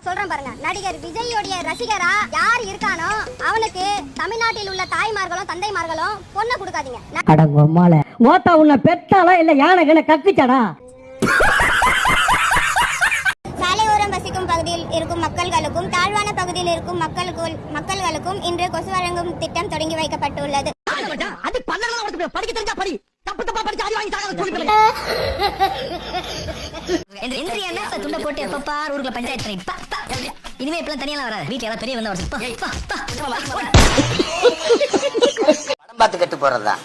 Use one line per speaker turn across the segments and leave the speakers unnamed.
சொல்றேன் பாருங்க. நடிகர் விஜயோடைய ரசிகரா யார் இருக்கானோ அவனுக்கு தமிழ்நாட்டில் உள்ள தாய்மார்களும் தந்தைமார்களும் பொண்ணை கொடுக்காதீங்க.
அடங்கம்மால மோத்தா உன்னை பெத்தாளா இல்ல யானை கத்திச்சடா?
சாலையோரம் வசிக்கும் பகுதியில் இருக்கும் மக்கள்களுக்கும் தாழ்வான பகுதியில் இருக்கும் மக்கள்களுக்கும் இன்று கொசு வழங்கும் திட்டம் தொடங்கி வைக்கப்பட்டுள்ளது.
இனிமே இப்பெல்லாம் தனியா வராது. வீட்டுல பெரிய வந்தா
படம் பார்த்து கட்டு போறதுதான்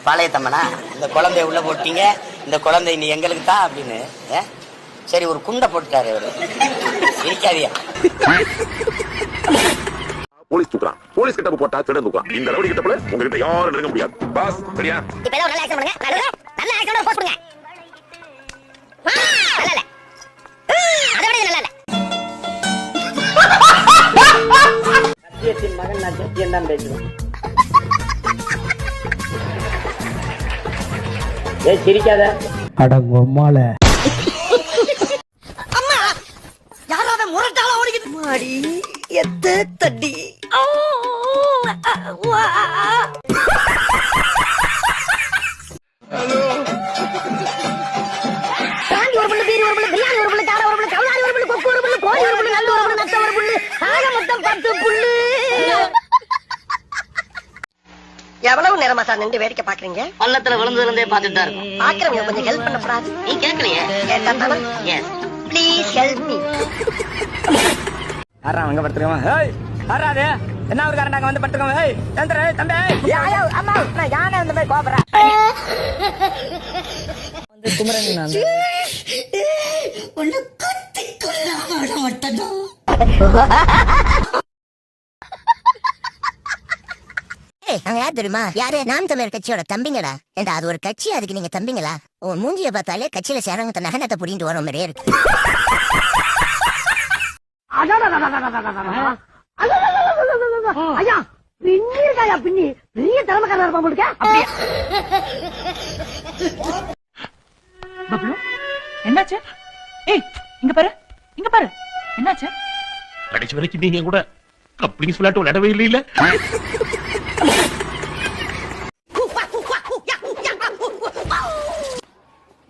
பாளையத்தம்மனா. இந்த குழந்தைய உள்ள போட்டீங்க, இந்த குழந்தை நீ எங்களுக்கு தான் அப்படின்னு. சரி, ஒரு குண்டை போட்டுட்டாரு அவரு. இருக்காதியா
போலீஸ் தூக்குறான். போலீஸ் கிட்ட போட்டா திருடன் தூக்குறான். இந்த ரவுடி கிட்ட போல உங்ககிட்ட யாரும் நெருங்க முடியாது. பாஸ் சரியா?
இப்ப ஒரு நல்ல ஆக்ஷன் பண்ணுங்க. நல்ல ஆக்ஷன் போஸ்ட் பண்ணுங்க. நல்ல இல்ல. அத விட நல்ல இல்ல.
சத்தியத்தின் மகன் நான் சத்தியம் தான் பேசுவேன். சிரிக்காத.
அடங்கம்மால
அம்மா யாராவது முரட்டால ஓடிக்கிட்டு மாடி எத்த தடி. காந்தி ஒரு புள்ளு, பீரி ஒரு புள்ளு, பிரியாணி ஒரு புள்ளு, காடை ஒரு புள்ளு, கவுளாரி ஒரு புள்ளு, கொக்கு ஒரு புள்ளு, கோழி ஒரு புள்ளு, நல்ல ஒரு புள்ளு, நத்த ஒரு புள்ளு, ஆக மொத்தம் 10 புள்ளு. எவ்வளவு நேரமா சார் நின்று வேடிக்கை பாக்குறீங்க?
பள்ளத்துல விழுந்ததுல இருந்தே பாத்துட்டு தான் இருக்கும்.
பாக்குறவங்க கொஞ்சம் ஹெல்ப் பண்ண கூடாது?
நீ கேட்கலையே.
Yes please help me.
யாரா அங்க படுத்துறோம்? ஏய் யாராது? என்ன ஒரு காரணம் வந்து படுத்துறோம்? ஏய் தம்பி தம்பி.
யாயோ அம்மா நான் யானை அந்த மாதிரி கோபறா.
வந்து குமரன் நான்
ஒண்ணு குத்தி கொல்லாம மாட்டடா. அங்க யார் தெரியுமா? யாரு? நாம் தமிழர் கட்சியோட தம்பிங்களா? ஏண்டா அது ஒரு கட்சி, அதுக்கு நீங்க தம்பிங்களா? உன் மூஞ்சிய பார்த்தாலே கட்சியில சேரவங்க நகனத்தை புடிங்கிட்டு வர மாதிரியே இருக்கு.
ஐயா பின்னிருக்காயா பின்னி பெரிய தலைமைக்காரர் இருப்பா போட்டுக்க.
என்னாச்சு? ஏய் இங்க பாரு, இங்க பாரு, என்னாச்சு?
கடைசி வரைக்கும் நீங்க கூட கப்ளிங்ஸ் விளையாட்டு விளையாடவே இல்ல.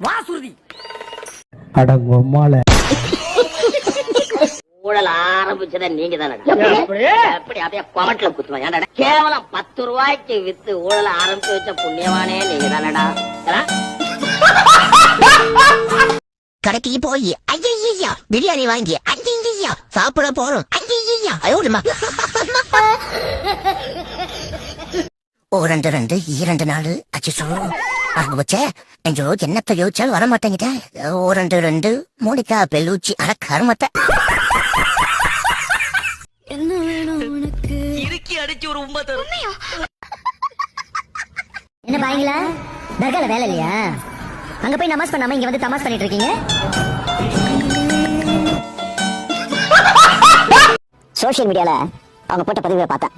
வாசுருதி.
அடங்கம்மால
ஊழல் ஆரம்பிச்சத நீங்க தானே. எப்படி அப்படியே குமட்டில குத்துவேன். ஏன்டா கேவலம் 10 ரூபாய்க்கு வித்து ஊழல் ஆரம்பிச்சு வச்ச புண்ணியவானே நீங்க தானடா.
கடைக்கு போய் ஐயா பிரியாணி வாங்கி ஐயா சாப்பிட போறோம். ஐயா அயோடுமா. ஓரண்டு 2 நாள் அச்சோ அங்க வச்ச எஞ்சோ என்னத்த யோசிச்சாலும் வர மாட்டேங்கிட்ட. ஓரண்டு 2 மோனிகா பெல்லூச்சி அடக்கருமத்த.
என்ன வேணும் உனக்கு?
இறுக்கி அடிச்சு ஒரு உம்மா தரும்.
என்ன பாருங்களா, தர்கால வேலை இல்லையா? அங்க போய் நமாஸ் பண்ணாம இங்க வந்து தமாஸ் பண்ணிட்டு இருக்கீங்க. சோசியல் மீடியால அவங்க போட்ட பதிவை பார்த்தேன்.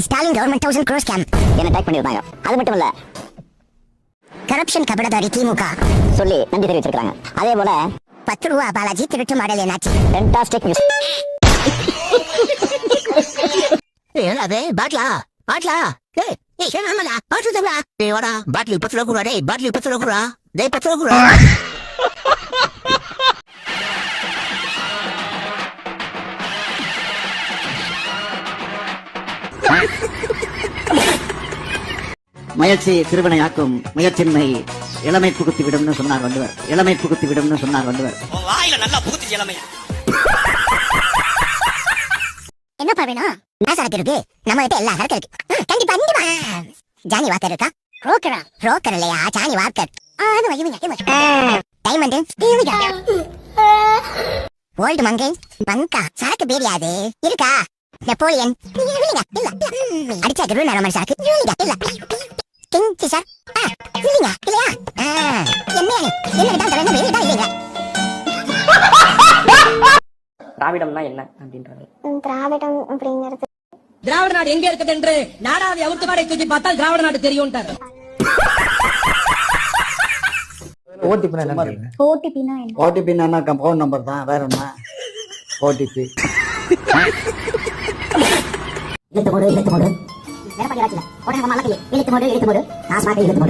ஸ்டாலின் கவர்மெண்ட் 1000 crore ஸ்கேம் என்ன டைப் பண்ணிருந்தாங்க. அது மட்டும் இல்ல, கரப்ஷன் கபடதாரி திமுக சொல்லி நன்றி தெரிவிச்சிருக்காங்க. அதே போல 10 ரூபா பாலாஜி திருட்டு மாடல் என்னாச்சு. Fantastic news. ஏனாவே பாட்லா பாட்லா ஏய் ஏய் என்னடா பாட்டு தரா. டேய் வாடா பாட்லி 10 ரூபா குறா. டேய் பாட்லி 10 ரூபா குறா. டேய் 10 ரூபா குறா.
முயற்சி சிறுவனையாக்கும், முயற்சின்மை இளமை புகுத்தி விடும்னு சொன்னார் வள்ளுவர். இளமை புகுத்தி விடும்னு சொன்னார் வள்ளுவர்.
வாயில நல்லா புகுத்தி இளமையா.
என்ன பாவேனா? நான் சரக்கு இருக்கு, நம்ம கிட்ட எல்லா சரக்கு இருக்கு. கண்டிப்பா கண்டிப்பா. ஜானி வாக்கர் இருக்கா? புரோக்கர் இல்லையா, ஜானி வாக்கர். அது வையுங்க. டைமண்ட் ஓல்டு மங்கை பங்கா சரக்கு பேரியாது இருக்கா? நெப்போலியன் இல்ல அடிச்சா கரு நரமன் சரக்கு இல்ல. கிங் ஃபிஷர் இல்லையா இல்லையா? என்ன என்ன தலைங்க பேரிடா இல்லைங்க.
திராவிடம்னா என்ன அப்படின்றது?
திராவிடம் அப்படிங்கிறது
திராவிட நாடு எங்க இருக்குது என்று நாடாவை அவுத்து வாடகை தூக்கி பார்த்தால் திராவிட நாடு தெரியும்.
ஓடிபி என்ன?
ஓடிபினா என்ன?
ஓடிபி என்ன கம்பவுண்ட் நம்பர் தான், வேற என்ன ஓடிபி?
இழுத்து போடு இழுத்து போடு வேற பண்ணியாச்சுல உடனே மல்லக்கிலே இழுத்து போடு டாஸ்மார்க்கை இழுத்து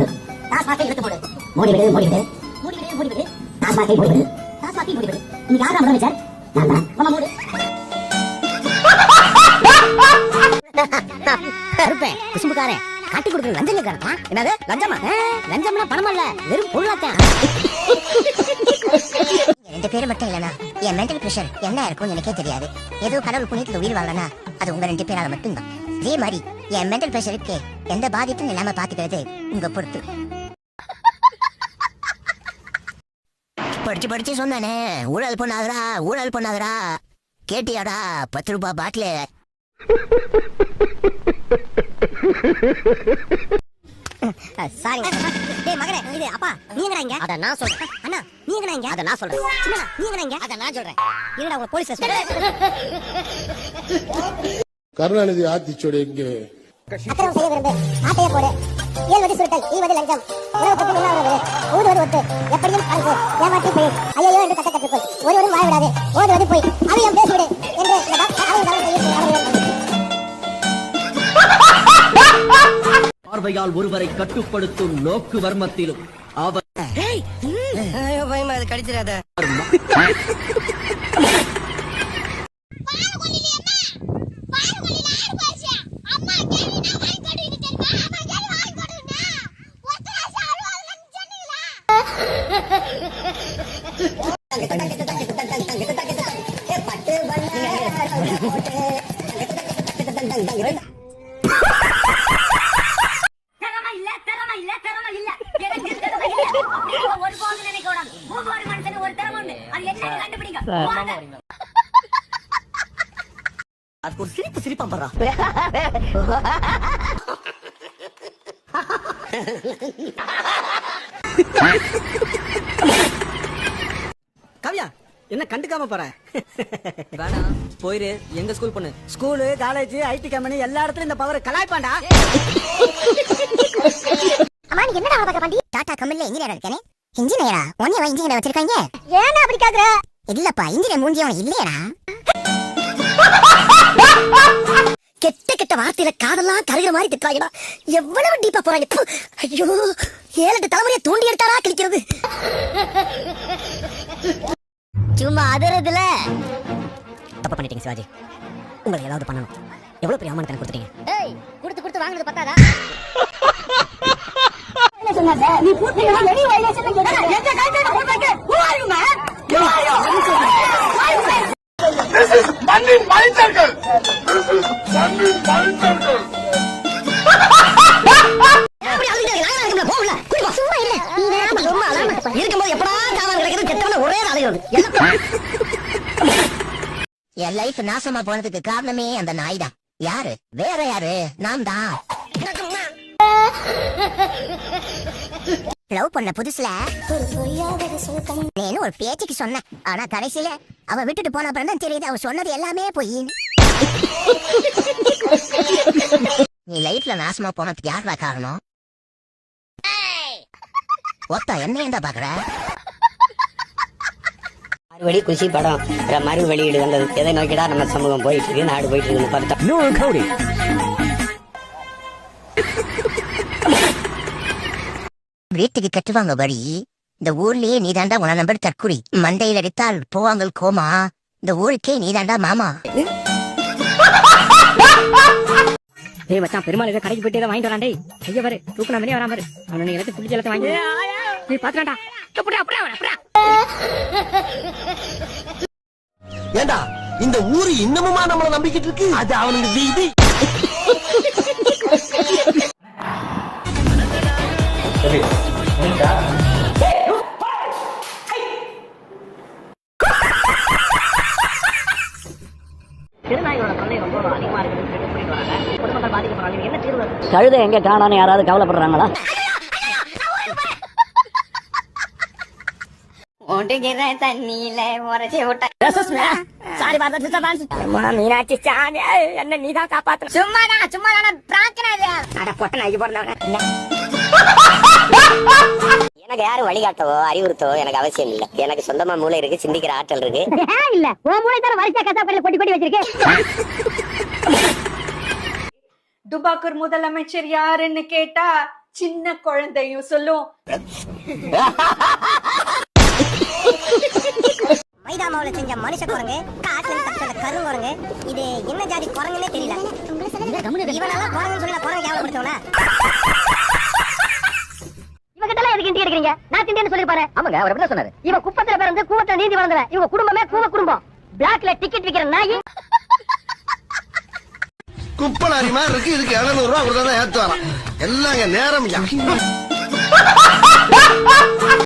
போடு மூடி விடு டாஸ்மார்க்கை மூடி விடு நீ யாரா முதலமைச்சர்? நான் தான். மாமா மூடு. கருப்பேன் குசும்புக்காரன் காட்டி கொடுக்குற லஞ்சங்கக்காரன். என்னது லஞ்சமா? லஞ்சம்னா பணம் அல்ல, வெறும் பொருளாத்தான். ரெண்டு பேரும் மட்டும் இல்லனா என் மென்டல் பிரஷர் என்ன இருக்கும்னு எனக்கே தெரியாது. ஏதோ கடவுள் புண்ணியத்துல உயிர் வாழனா அது உங்க ரெண்டு பேரால மட்டும்தான். இதே மாதிரி என் மென்டல் பிரஷருக்கு எந்த பாதிப்பும் இல்லாம பாத்துக்கிறது உங்க பொறுத்து. படிச்சு சொன்னானே ஊழல் பண்ணாதடா கேட்டியாடா 10 ரூபாய் பாட்டில. சாரி டேய் மகனே, இது அப்பா நீ எங்கடா இங்க? அத நான் சொல்றேன். அண்ணா நீ எங்கடா இங்க? அத நான் சொல்றேன். சின்னடா நீ எங்கடா இங்க? அத நான் சொல்றேன். இருடா உங்க போலீஸ் ஸ்டேஷன்.
கருணாநிதி ஆத்திச்சோட இங்க
அத்தரம் செய்ய விரும்பு ஆட்டைய போடு. இயல்வது சுருட்டல், ஈவது லஞ்சம், உணவு பற்றி உண்ணாவிரது, ஊதுவது ஒத்து, எப்படியும் பங்கு, ஏமாற்றி போய் ஐயோ என்று கத்த கற்றுக்கொள், ஒருவரும் வாழ விடாது, ஓதுவது போய் அவையம் பேசிவிடு என்று இந்த டாக்டர்
பார்வையால் ஒருவரை கட்டுப்படுத்தும் நோக்கு வர்மத்திலும் அவர்
கடிச்சிடாத.
சிரிப்பா பண்றா.
கவியா என்ன கண்டுக்காம போற?
வேணாம் போயிரு. எங்க ஸ்கூல் பொண்ணு?
ஸ்கூலு, காலேஜ், ஐடி கம்பெனி எல்லா இடத்துலயும் இந்த பவர் கலாய்ப்பாண்டா.
அம்மா நீ என்னடா அவள பாக்க பாண்டி? டாடா கம்பெனில இன்ஜினியரா இருக்கானே. இன்ஜினியரா? ஒண்ணே இன்ஜினியரா வச்சிருக்காங்க. ஏன்னா அப்படி கேக்குற? இல்லப்பா இன்ஜினியர் மூஞ்சியவன் இல்லையடா. கெட்ட வார்த்தையில காதெல்லாம் கருகிற மாதிரி திட்டுறாங்கடா. எவ்வளவு டீப்பா போறாங்க. ஐயோ 7-8 தலைமுறையை தோண்டி எடுத்தாரா கிழிக்கிறது. சும்மா அதறதுல தப்பு பண்ணிட்டீங்க சிவாஜி. உங்களுக்கு ஏதாவது பண்ணணும். எவ்வளவு பெரிய அவமானத்தை கொடுத்துட்டீங்க. ஏய் கொடுத்து வாங்குறது பத்தாதா? என்ன சொன்னாங்க? நீ பூத்தினா வெளிய வைலேஷன் எங்க கையில போடுங்க. Who are you man? Who are you?
This is மண்ணின் மைந்தர்கள். This is மண்ணின் மைந்தர்கள்.
அப்படி அழுகுறீங்க. போகல. சும்மா இல்ல. நீ ரொம்ப அழகா இருக்கும்போது எப்படா காவல் கிடைக்கிறது கெட்டவன ஒரே அழுகுறது. என் லைஃப் நாசமா போனதுக்கு காரணமே அந்த நாய் தான். யாரு? வேற யாரு? நான் தான். லவ் பண்ண புதுசுல ஒரு பேச்சுக்கு சொன்னேன். ஆனா கடைசியில அவ விட்டுட்டு போன அப்புறம் தான் தெரியுது அவ சொன்னது எல்லாமே போய். நீ லைஃப்ல நாசமா போனதுக்கு யாரா காரணம்? ஒத்தா என்ன ஏண்டா பாக்குற?
மறுபடி குஷி படம் மறு வெளியீடு வந்தது. எதை நோக்கிடா நம்ம சமூகம் போயிட்டு இருக்கு, நாடு போயிட்டு இருக்கு பார்த்தா.
வீட்டுக்கு கட்டுவாங்க வரி. இந்த ஊர்லயே நீதாண்டா உன நம்பர் தற்குறி. மண்டையில் அடித்தால் போவாங்க கோமா. இந்த ஊருக்கே நீதாண்டா மாமா.
ஏய் மச்சான், பெருமாள் ஏதோ கடைக்கு போயிட்டு வாங்கிட்டு வரான். டேய் ஐயா பாரு, தூக்குன மாதிரியே வரான் பாரு. அவனை எனக்கு புளிச்ச எல்லாத்தையும் வாங்கி நீ பாத்துறான்டா.
ஏண்டா இந்த ஊரு இன்னமுமா நம்மள நம்பிக்கிட்டு இருக்கு? அது அவனுக்கு வீதி.
திருநாய்களோட தொல்லை ரொம்ப அதிகமா இருக்கு. பொதுமக்கள் பாதிக்கப்படுறாங்க. என்ன தீர்வு? கழுதை எங்க காணான்னு யாராவது கவலைப்படுறாங்களா?
ஓட்டுகிறேன் தண்ணியில உரைச்சி விட்ட.
மீனாட்சி சாமி என்ன நீதான் காப்பாத்து.
சும்மாதான் பிரார்த்தனை.
அட பொட்ட நாய்க்கு பிறந்தவன.
எனக்கு யாரும் வழிகாட்டவோ அறிவுறுத்தவோ எனக்கு அவசியம் இல்ல. எனக்கு சொந்தமா மூளை இருக்கு, சிந்திக்கிற ஆற்றல் இருக்கு.
இல்ல உன் மூளை தர வரிசையா கசாப்பையில கொட்டி கொட்டி வச்சிருக்கேன்.
துபாக்கூர் முதலமைச்சர் யாருன்னு கேட்டா சின்ன குழந்தையும் சொல்லும்.
மைதா மாவுல செஞ்ச மனுஷ குரங்கு, காட்டுல தச்சத கரு குரங்கு, இது என்ன ஜாதி குரங்குன்னே தெரியல. இவனெல்லாம் குரங்குன்னு சொல்லி குரங்கு கேவலப்படுத்தவனா? இவகிட்டலாம் எதுக்கு இண்டி எடுக்கிறீங்க? நான் திண்டின்னு சொல்லி பாரு. ஆமாங்க, அவர் எப்படி சொன்னாரு? இவன் குப்பத்துல பிறந்து கூவத்துல நீந்தி வளர்ந்தவன். இவங்க குடும்பமே கூவ குடும்பம். பிளாக்ல டிக்கெட் விக்கிற நாய்.
குப்பலாரி மாதிரி இருக்கு. இதுக்கு 700 ரூபா கொடுத்தா தான் ஏத்து வரான். எல்லாங்க நேரம்